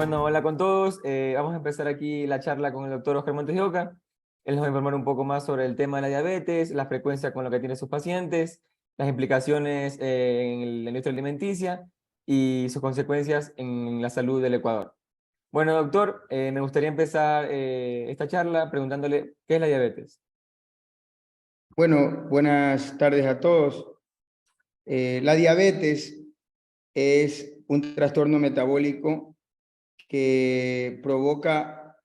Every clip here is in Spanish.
Bueno, hola con todos. Vamos a empezar aquí la charla con el doctor Oscar Montes de Oca. Él nos va a informar un poco más sobre el tema de la diabetes, la frecuencia con la que tienen sus pacientes, las implicaciones en la industria alimenticia y sus consecuencias en la salud del Ecuador. Bueno, doctor, me gustaría empezar esta charla preguntándole qué es la diabetes. Bueno, buenas tardes a todos. La diabetes es un trastorno metabólico que provoca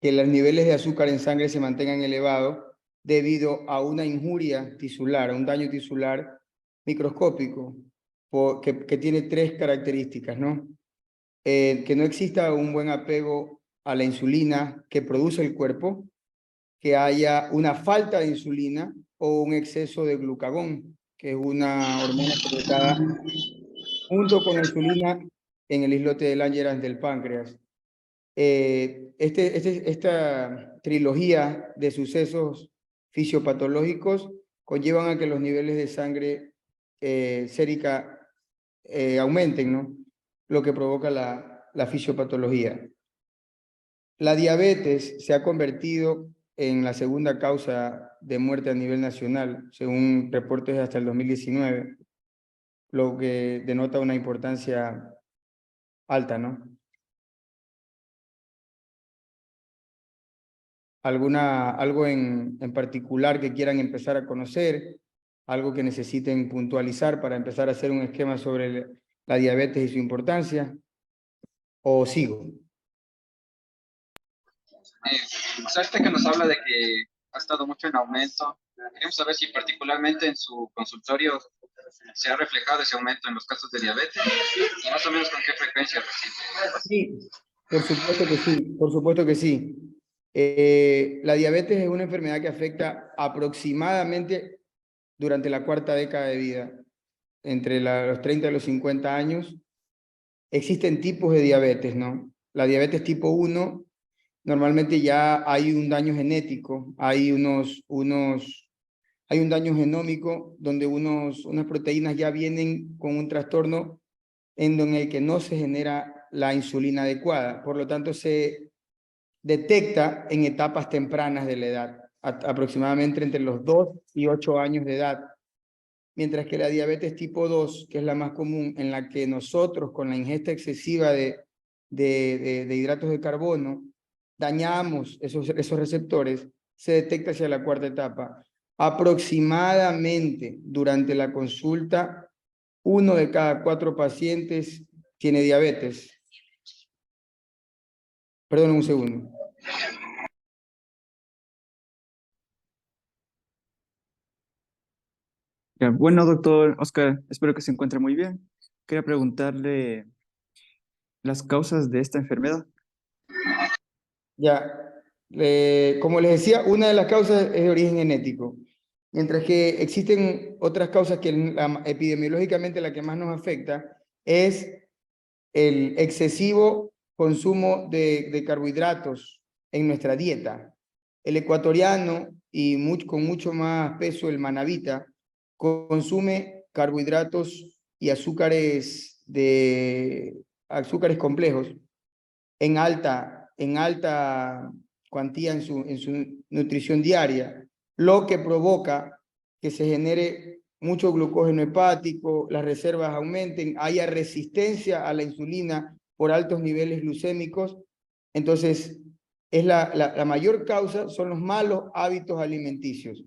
que los niveles de azúcar en sangre se mantengan elevados debido a una injuria tisular, a un daño tisular microscópico, que tiene tres características, ¿no? Que no exista un buen apego a la insulina que produce el cuerpo, que haya una falta de insulina o un exceso de glucagón, que es una hormona secretada junto con la insulina en el islote de Langerhans del páncreas. Esta trilogía de sucesos fisiopatológicos conllevan a que los niveles de sangre sérica aumenten, ¿no? Lo que provoca la fisiopatología. La diabetes se ha convertido en la segunda causa de muerte a nivel nacional, según reportes hasta el 2019, lo que denota una importancia alta, ¿no? Algo en particular que quieran empezar a conocer, algo que necesiten puntualizar para empezar a hacer un esquema sobre la diabetes y su importancia, o sigo. Este que nos habla de que ha estado mucho en aumento, queríamos saber si particularmente en su consultorio se ha reflejado ese aumento en los casos de diabetes y más o menos con qué frecuencia recibe. Sí, por supuesto que sí, por supuesto que sí. La diabetes es una enfermedad que afecta aproximadamente durante la cuarta década de vida, entre los 30 y los 50 años. Existen tipos de diabetes, ¿no? La diabetes tipo 1, normalmente ya hay un daño genético, hay hay un daño genómico donde unas proteínas ya vienen con un trastorno en el que no se genera la insulina adecuada. Por lo tanto, se detecta en etapas tempranas de la edad, aproximadamente entre los 2 y 8 años de edad. Mientras que la diabetes tipo 2, que es la más común, en la que nosotros con la ingesta excesiva de hidratos de carbono dañamos esos receptores, se detecta hacia la cuarta etapa. Aproximadamente durante la consulta, 1 de cada 4 pacientes tiene diabetes. Perdón un segundo. Ya, bueno, doctor Oscar, espero que se encuentre muy bien. Quería preguntarle las causas de esta enfermedad. Ya, como les decía, una de las causas es de origen genético, mientras que existen otras causas que epidemiológicamente la que más nos afecta es el excesivo consumo de carbohidratos en nuestra dieta. El ecuatoriano, y con mucho más peso el manabita, consume carbohidratos y azúcares complejos en alta cuantía en su nutrición diaria, lo que provoca que se genere mucho glucógeno hepático, las reservas aumenten, haya resistencia a la insulina por altos niveles glucémicos. Entonces, la mayor causa son los malos hábitos alimenticios.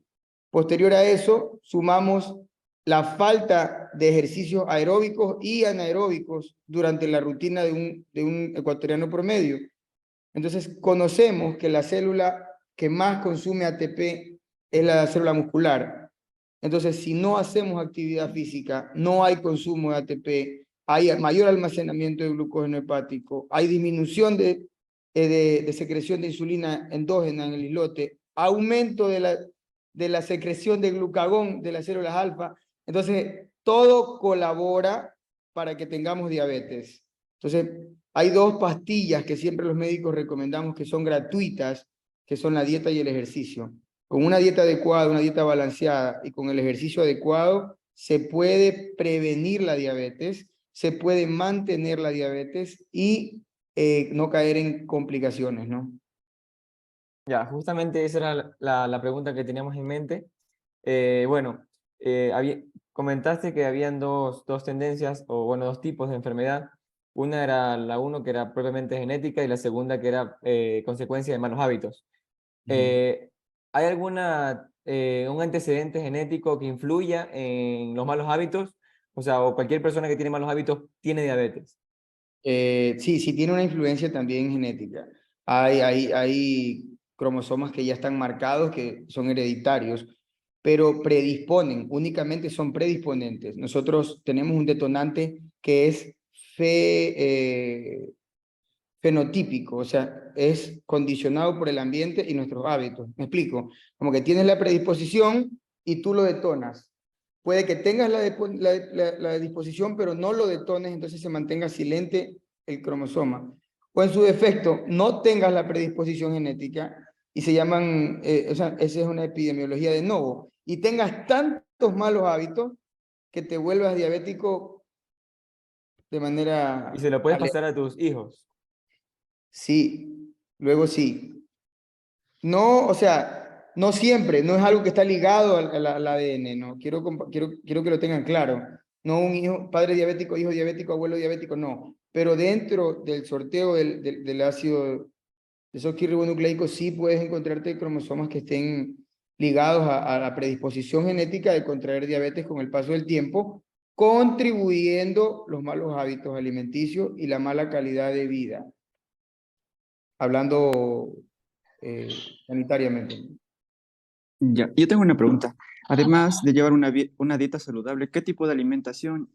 Posterior a eso, sumamos la falta de ejercicios aeróbicos y anaeróbicos durante la rutina de un ecuatoriano promedio. Entonces, conocemos que la célula que más consume ATP es la célula muscular. Entonces, si no hacemos actividad física, no hay consumo de ATP, hay mayor almacenamiento de glucógeno hepático, hay disminución de secreción de insulina endógena en el islote, aumento de la secreción de glucagón de las células alfa. Entonces, todo colabora para que tengamos diabetes. Entonces, hay 2 pastillas que siempre los médicos recomendamos que son gratuitas, que son la dieta y el ejercicio. Con una dieta adecuada, una dieta balanceada y con el ejercicio adecuado, se puede prevenir la diabetes, se puede mantener la diabetes y no caer en complicaciones, ¿no? Ya, justamente esa era la pregunta que teníamos en mente. Bueno, comentaste que habían dos tendencias, o bueno, dos tipos de enfermedad. Una era la uno, que era propiamente genética, y la segunda, que era consecuencia de malos hábitos. ¿Hay un antecedente genético que influya en los malos hábitos? O sea, o cualquier persona que tiene malos hábitos tiene diabetes. Sí, sí tiene una influencia también genética. Hay cromosomas que ya están marcados, que son hereditarios, pero predisponen, únicamente son predisponentes. Nosotros tenemos un detonante que es fenotípico, o sea, es condicionado por el ambiente y nuestros hábitos. ¿Me explico? Como que tienes la predisposición y tú lo detonas. Puede que tengas la disposición, pero no lo detones, entonces se mantenga silente el cromosoma. O en su defecto, no tengas la predisposición genética y se llaman, o sea, esa es una epidemiología de novo, y tengas tantos malos hábitos que te vuelvas diabético de Y manera se lo puedes pasar a tus hijos. Sí, luego sí. No, o sea, no siempre, no es algo que está ligado al ADN, ¿no? Quiero que lo tengan claro. No un hijo, padre diabético, hijo diabético, abuelo diabético, no. Pero dentro del sorteo del ácido desoxirribonucleico sí puedes encontrarte cromosomas que estén ligados a la predisposición genética de contraer diabetes con el paso del tiempo, contribuyendo los malos hábitos alimenticios y la mala calidad de vida, hablando sanitariamente. Ya, yo tengo una pregunta. Además de llevar una dieta saludable, ¿qué tipo de alimentación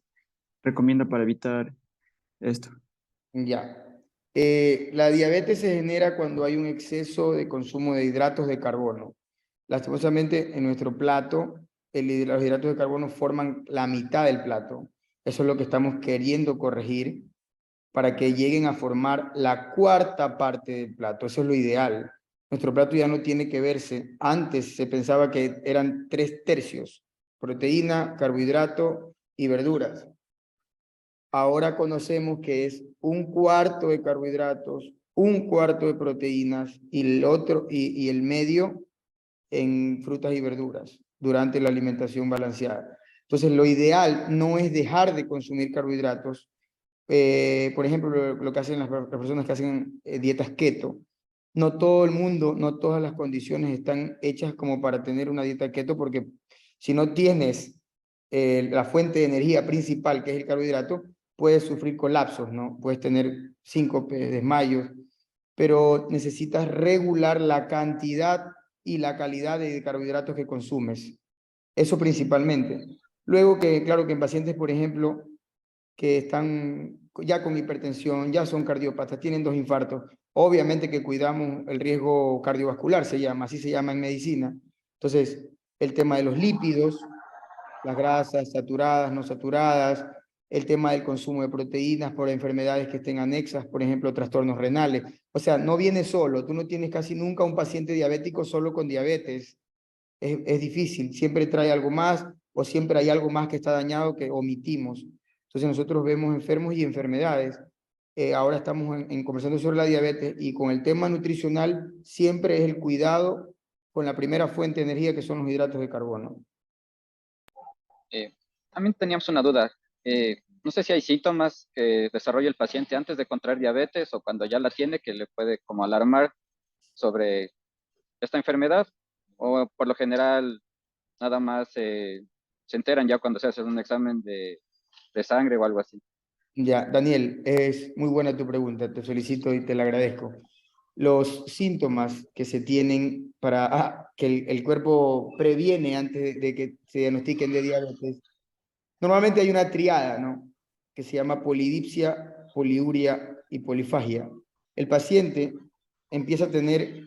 recomienda para evitar esto? Ya. La diabetes se genera cuando hay un exceso de consumo de hidratos de carbono. Lastimosamente, en nuestro plato, los hidratos de carbono forman la mitad del plato. Eso es lo que estamos queriendo corregir para que lleguen a formar la cuarta parte del plato. Eso es lo ideal. Nuestro plato ya no tiene que verse. Antes se pensaba que eran 3/3, proteína, carbohidrato y verduras. Ahora conocemos que es 1/4 de carbohidratos, 1/4 de proteínas y el medio en frutas y verduras durante la alimentación balanceada. Entonces, lo ideal no es dejar de consumir carbohidratos. Por ejemplo, lo que hacen las personas que hacen dietas keto. No todo el mundo, no todas las condiciones están hechas como para tener una dieta keto, porque si no tienes la fuente de energía principal, que es el carbohidrato, puedes sufrir colapsos, ¿no? Puedes tener síncopes, desmayos, pero necesitas regular la cantidad y la calidad de carbohidratos que consumes. Eso principalmente. Luego que, claro, que en pacientes, por ejemplo, que están ya con hipertensión, ya son cardiópatas, tienen 2 infartos, obviamente que cuidamos el riesgo cardiovascular, así se llama en medicina. Entonces, el tema de los lípidos, las grasas saturadas, no saturadas, el tema del consumo de proteínas por enfermedades que estén anexas, por ejemplo, trastornos renales. O sea, no viene solo, tú no tienes casi nunca un paciente diabético solo con diabetes. Es difícil, siempre trae algo más o siempre hay algo más que está dañado que omitimos. Entonces nosotros vemos enfermos y enfermedades. Ahora estamos conversando sobre la diabetes, y con el tema nutricional siempre es el cuidado con la primera fuente de energía, que son los hidratos de carbono. También teníamos una duda. No sé si hay síntomas que desarrolla el paciente antes de contraer diabetes o cuando ya la tiene que le puede como alarmar sobre esta enfermedad, o por lo general nada más se enteran ya cuando se hace un examen de sangre o algo así. Ya, Daniel, es muy buena tu pregunta, te felicito y te la agradezco. Los síntomas que se tienen para que el cuerpo previene antes de que se diagnostiquen de diabetes. Normalmente hay una triada, ¿no? Que se llama polidipsia, poliuria y polifagia. El paciente empieza a tener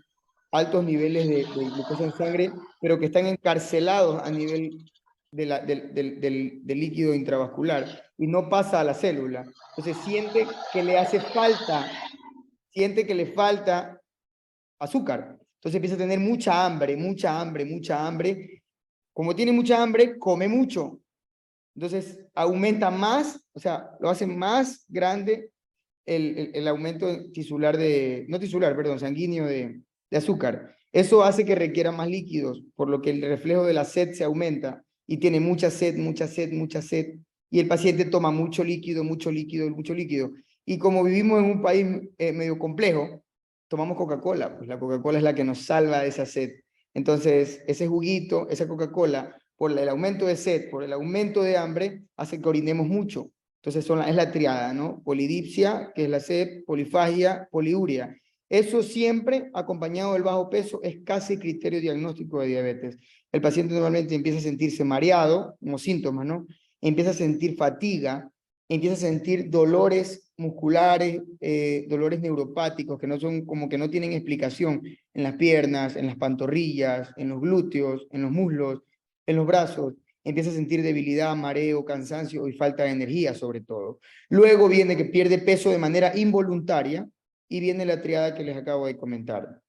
altos niveles de glucosa en sangre, pero que están encarcelados a nivel del líquido intravascular y no pasa a la célula. Entonces siente que le falta azúcar. Entonces empieza a tener mucha hambre, mucha hambre, mucha hambre. Como tiene mucha hambre, come mucho. Entonces aumenta más, o sea, lo hace más grande el aumento tisular no tisular, perdón, sanguíneo de azúcar. Eso hace que requiera más líquidos, por lo que el reflejo de la sed se aumenta y tiene mucha sed, mucha sed, mucha sed. Y el paciente toma mucho líquido, mucho líquido, mucho líquido. Y como vivimos en un país medio complejo, tomamos Coca-Cola, pues la Coca-Cola es la que nos salva de esa sed. Entonces, ese juguito, esa Coca-Cola, por el aumento de sed, por el aumento de hambre, hace que orinemos mucho. Entonces, es la triada, ¿no? Polidipsia, que es la sed, polifagia, poliuria. Eso siempre, acompañado del bajo peso, es casi criterio diagnóstico de diabetes. El paciente normalmente empieza a sentirse mareado, como síntomas, ¿no? Empieza a sentir fatiga, empieza a sentir dolores musculares, dolores neuropáticos que no son, como que no tienen explicación en las piernas, en las pantorrillas, en los glúteos, en los muslos, en los brazos. Empieza a sentir debilidad, mareo, cansancio y falta de energía sobre todo. Luego viene que pierde peso de manera involuntaria y viene la triada que les acabo de comentar.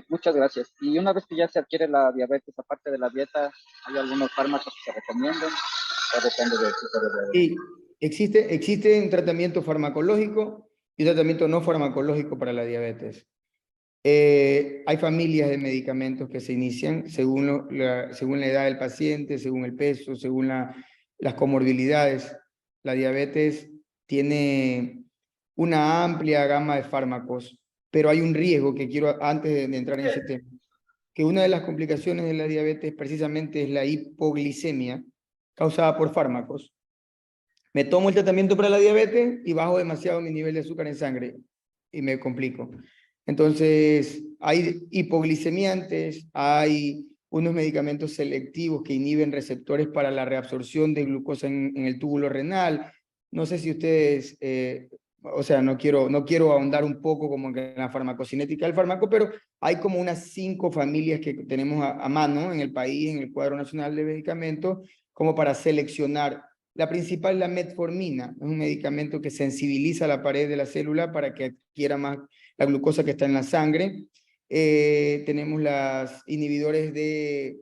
Muchas gracias. Y una vez que ya se adquiere la diabetes, aparte de la dieta, ¿hay algunos fármacos que se recomiendan? ¿O depende del tipo de diabetes? Sí, existe un tratamiento farmacológico y un tratamiento no farmacológico para la diabetes. Hay familias de medicamentos que se inician según la edad del paciente, según el peso, según las comorbilidades. La diabetes tiene una amplia gama de fármacos, pero hay un riesgo que quiero, antes de entrar en ese tema, que una de las complicaciones de la diabetes precisamente es la hipoglicemia causada por fármacos. Me tomo el tratamiento para la diabetes y bajo demasiado mi nivel de azúcar en sangre y me complico. Entonces, hay hipoglicemiantes, hay unos medicamentos selectivos que inhiben receptores para la reabsorción de glucosa en el túbulo renal. No sé si ustedes, o sea, no quiero ahondar un poco como en la farmacocinética del fármaco, pero hay como unas 5 familias que tenemos a mano en el país, en el cuadro nacional de medicamentos, como para seleccionar. La principal es la metformina, es un medicamento que sensibiliza la pared de la célula para que adquiera más la glucosa que está en la sangre. Tenemos las inhibidores de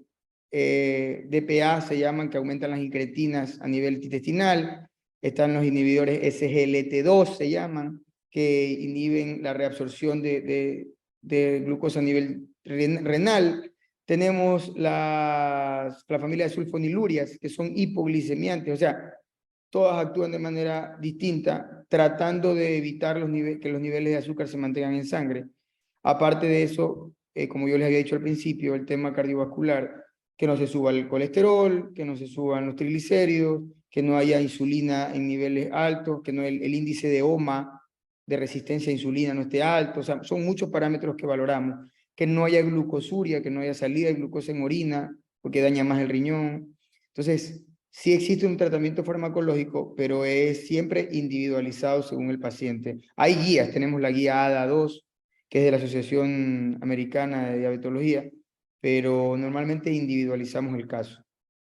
DPA, se llaman, que aumentan las incretinas a nivel intestinal. Están los inhibidores SGLT2, se llaman, que inhiben la reabsorción de glucosa a nivel renal. Tenemos la familia de sulfonilurias, que son hipoglicemiantes, o sea, todas actúan de manera distinta, tratando de evitar que los niveles de azúcar se mantengan en sangre. Aparte de eso, como yo les había dicho al principio, el tema cardiovascular, que no se suba el colesterol, que no se suban los triglicéridos, que no haya insulina en niveles altos, que no el índice de OMA, de resistencia a insulina, no esté alto. O sea, son muchos parámetros que valoramos. Que no haya glucosuria, que no haya salida de glucosa en orina, porque daña más el riñón. Entonces, sí existe un tratamiento farmacológico, pero es siempre individualizado según el paciente. Hay guías, tenemos la guía ADA2, que es de la Asociación Americana de Diabetología, pero normalmente individualizamos el caso.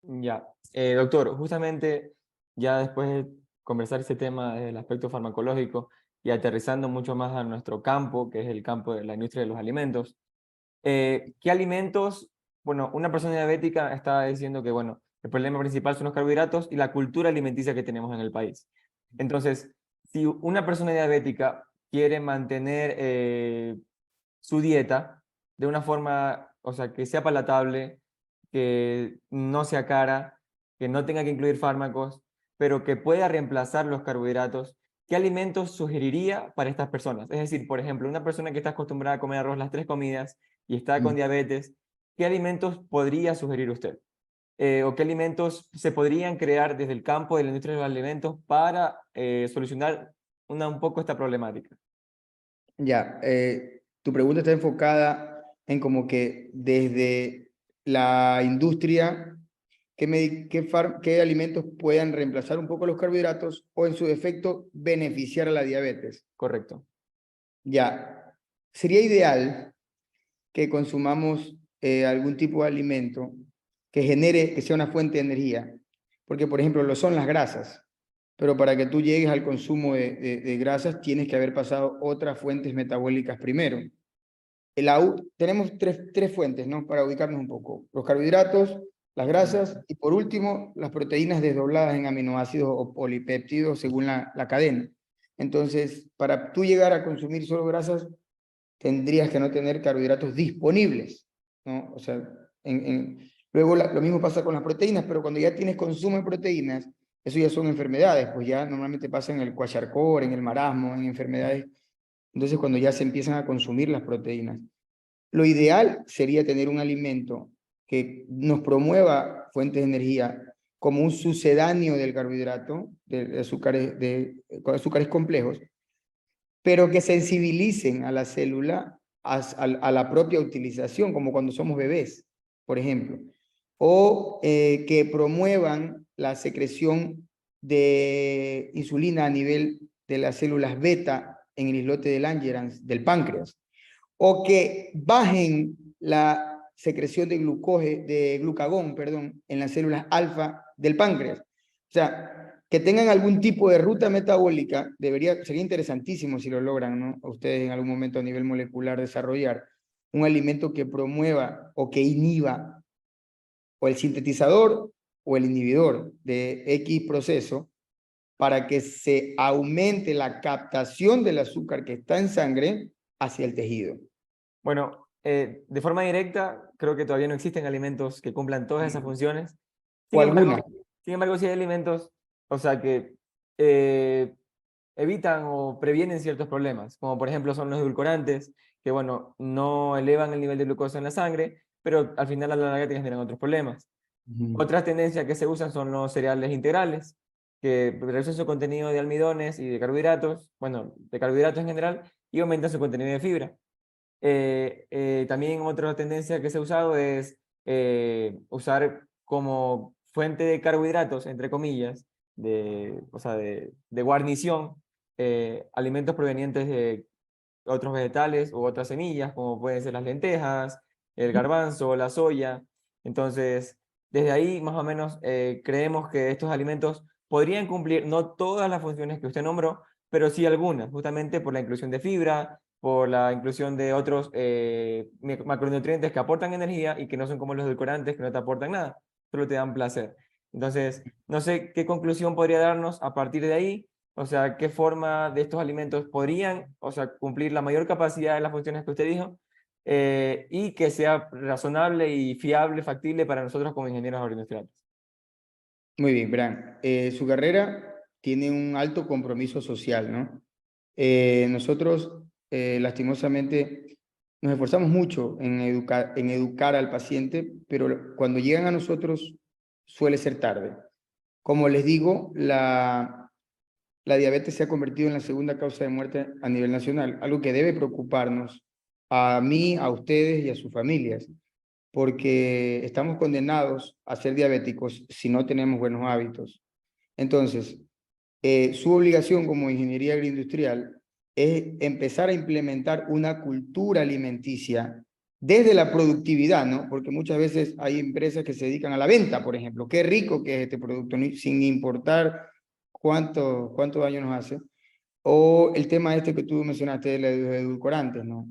Ya, doctor, justamente ya después de conversar este tema del aspecto farmacológico y aterrizando mucho más a nuestro campo, que es el campo de la industria de los alimentos, ¿qué alimentos? Bueno, una persona diabética está diciendo que, bueno, el problema principal son los carbohidratos y la cultura alimenticia que tenemos en el país. Entonces, si una persona diabética quiere mantener su dieta de una forma, o sea, que sea palatable, que no sea cara, que no tenga que incluir fármacos, pero que pueda reemplazar los carbohidratos, ¿qué alimentos sugeriría para estas personas? Es decir, por ejemplo, una persona que está acostumbrada a comer arroz las 3 comidas y está con diabetes, ¿qué alimentos podría sugerir usted? ¿O qué alimentos se podrían crear desde el campo de la industria de los alimentos para solucionar un poco esta problemática? Ya, tu pregunta está enfocada en como que desde la industria, ¿qué alimentos puedan reemplazar un poco los carbohidratos o en su defecto beneficiar a la diabetes? Correcto. Ya, sería ideal que consumamos algún tipo de alimento que sea una fuente de energía, porque por ejemplo lo son las grasas, pero para que tú llegues al consumo de grasas tienes que haber pasado otras fuentes metabólicas primero. Tenemos tres fuentes, ¿no? Para ubicarnos un poco. Los carbohidratos, las grasas y por último las proteínas desdobladas en aminoácidos o polipéptidos según la cadena. Entonces, para tú llegar a consumir solo grasas, tendrías que no tener carbohidratos disponibles, ¿no? O sea, luego lo mismo pasa con las proteínas, pero cuando ya tienes consumo de proteínas, eso ya son enfermedades, pues ya normalmente pasa en el kwashiorkor, en el marasmo, en enfermedades. Entonces, cuando ya se empiezan a consumir las proteínas. Lo ideal sería tener un alimento que nos promueva fuentes de energía como un sucedáneo del carbohidrato, de azúcares complejos, pero que sensibilicen a la célula a la propia utilización, como cuando somos bebés, por ejemplo, o que promuevan la secreción de insulina a nivel de las células beta en el islote de Langerhans del páncreas, o que bajen la secreción de glucagón, perdón, en las células alfa del páncreas. O sea, que tengan algún tipo de ruta metabólica, sería interesantísimo si lo logran, ¿no? Ustedes en algún momento a nivel molecular desarrollar un alimento que promueva o que inhiba o el sintetizador o el inhibidor de X proceso para que se aumente la captación del azúcar que está en sangre hacia el tejido. Bueno, de forma directa, creo que todavía no existen alimentos que cumplan todas esas funciones. O alguna. Sin embargo, sí hay alimentos, o sea, que evitan o previenen ciertos problemas, como por ejemplo son los edulcorantes, que bueno, no elevan el nivel de glucosa en la sangre, pero al final a la larga te generan otros problemas. Otras tendencias que se usan son los cereales integrales, que reducen su contenido de almidones y de carbohidratos, bueno, de carbohidratos en general, y aumentan su contenido de fibra. También otra tendencia que se ha usado es usar como fuente de carbohidratos, entre comillas, o sea, de guarnición, alimentos provenientes de otros vegetales u otras semillas, como pueden ser las lentejas, el garbanzo, la soya. Entonces, desde ahí más o menos creemos que estos alimentos podrían cumplir no todas las funciones que usted nombró, pero sí algunas, justamente por la inclusión de fibra, por la inclusión de otros macronutrientes que aportan energía y que no son como los edulcorantes que no te aportan nada, solo te dan placer. Entonces, no sé qué conclusión podría darnos a partir de ahí, o sea, qué forma de estos alimentos podrían, o sea, cumplir la mayor capacidad de las funciones que usted dijo, y que sea razonable y fiable, factible para nosotros como ingenieros agroindustriales. Muy bien, verán, su carrera tiene un alto compromiso social, ¿no? Nosotros, lastimosamente, nos esforzamos mucho en educar al paciente, pero cuando llegan a nosotros suele ser tarde. Como les digo, la diabetes se ha convertido en la segunda causa de muerte a nivel nacional, algo que debe preocuparnos a mí, a ustedes y a sus familias, porque estamos condenados a ser diabéticos si no tenemos buenos hábitos. Entonces, su obligación como ingeniería agroindustrial es empezar a implementar una cultura alimenticia desde la productividad, ¿no? Porque muchas veces hay empresas que se dedican a la venta, por ejemplo. Qué rico que es este producto, sin importar cuánto daño nos hace. O el tema este que tú mencionaste de los edulcorantes, ¿no?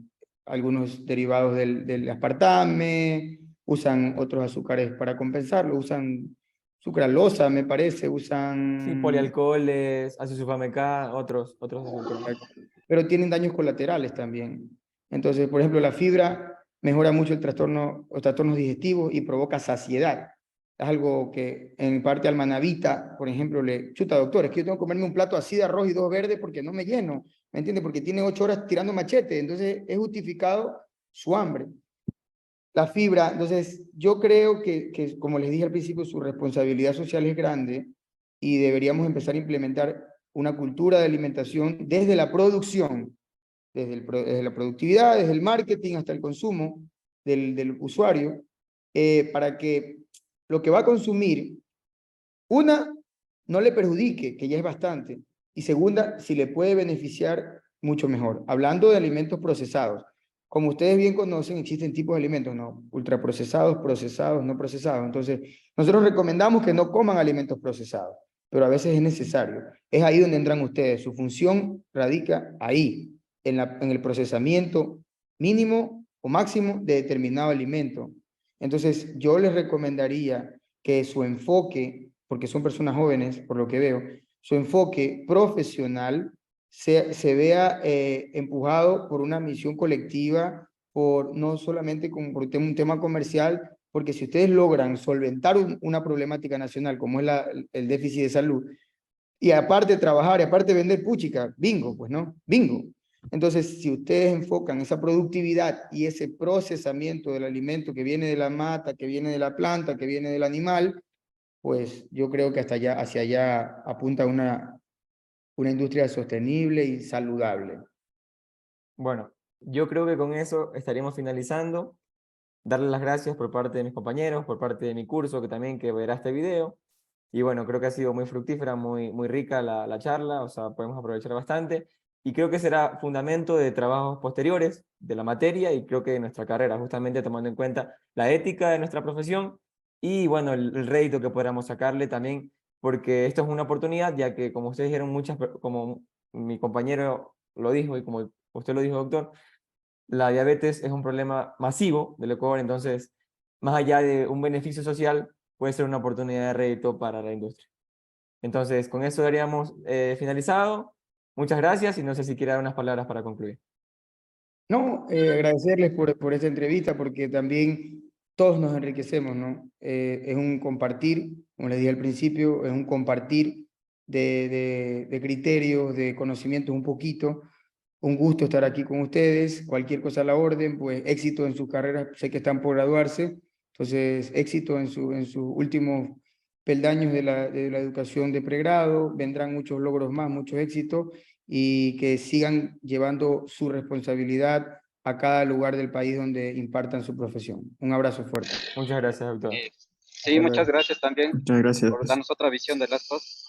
Algunos derivados del aspartame, usan otros azúcares para compensarlo, usan sucralosa, me parece, Sí, usan... polialcoholes, azufamecá, otros edulcorantes. Pero tienen daños colaterales también. Entonces, por ejemplo, la fibra mejora mucho los trastornos digestivos y provoca saciedad. Es algo que en parte al manabita, por ejemplo, chuta, doctor, es que yo tengo que comerme un plato así de arroz y 2 verdes porque no me lleno, ¿me entiende? Porque tiene 8 horas tirando machete, entonces es justificado su hambre. La fibra, entonces yo creo que, como les dije al principio, su responsabilidad social es grande y deberíamos empezar a implementar una cultura de alimentación desde la producción, desde la productividad, desde el marketing hasta el consumo del usuario, para que lo que va a consumir, una, no le perjudique, que ya es bastante, y segunda, si le puede beneficiar, mucho mejor. Hablando de alimentos procesados, como ustedes bien conocen, existen tipos de alimentos, ¿no? Ultraprocesados, procesados, no procesados. Entonces, nosotros recomendamos que no coman alimentos procesados, pero a veces es necesario. Es ahí donde entran ustedes. Su función radica ahí, en el procesamiento mínimo o máximo de determinado alimento. Entonces, yo les recomendaría que su enfoque, porque son personas jóvenes, por lo que veo, su enfoque profesional se vea empujado por una misión colectiva, por no solamente por un tema comercial, porque si ustedes logran solventar una problemática nacional como es el déficit de salud, y aparte trabajar, y aparte vender puchica, bingo, pues no, bingo. Entonces, si ustedes enfocan esa productividad y ese procesamiento del alimento que viene de la mata, que viene de la planta, que viene del animal, pues yo creo que hasta allá, hacia allá apunta una industria sostenible y saludable. Bueno, yo creo que con eso estaríamos finalizando. Darle las gracias por parte de mis compañeros, por parte de mi curso, que verá este video. Y bueno, creo que ha sido muy fructífera, muy rica la charla, o sea, podemos aprovechar bastante. Y creo que será fundamento de trabajos posteriores de la materia y creo que de nuestra carrera, justamente tomando en cuenta la ética de nuestra profesión y bueno, el rédito que podamos sacarle también, porque esto es una oportunidad, ya que como ustedes dijeron, como mi compañero lo dijo y como usted lo dijo, doctor, la diabetes es un problema masivo del Ecuador, entonces, más allá de un beneficio social, puede ser una oportunidad de rédito para la industria. Entonces, con eso daríamos finalizado. Muchas gracias y no sé si quiere dar unas palabras para concluir. No, agradecerles por esta entrevista, porque también todos nos enriquecemos, ¿no? Es un compartir, como les dije al principio, es un compartir de criterios, de conocimientos un poquito. Un gusto estar aquí con ustedes, cualquier cosa a la orden, pues éxito en sus carreras, sé que están por graduarse, entonces éxito en sus últimos peldaños de la educación de pregrado, vendrán muchos logros más, muchos éxitos, y que sigan llevando su responsabilidad a cada lugar del país donde impartan su profesión. Un abrazo fuerte. Muchas gracias, doctor. Sí, muchas gracias también Muchas gracias. por darnos otra visión de las cosas.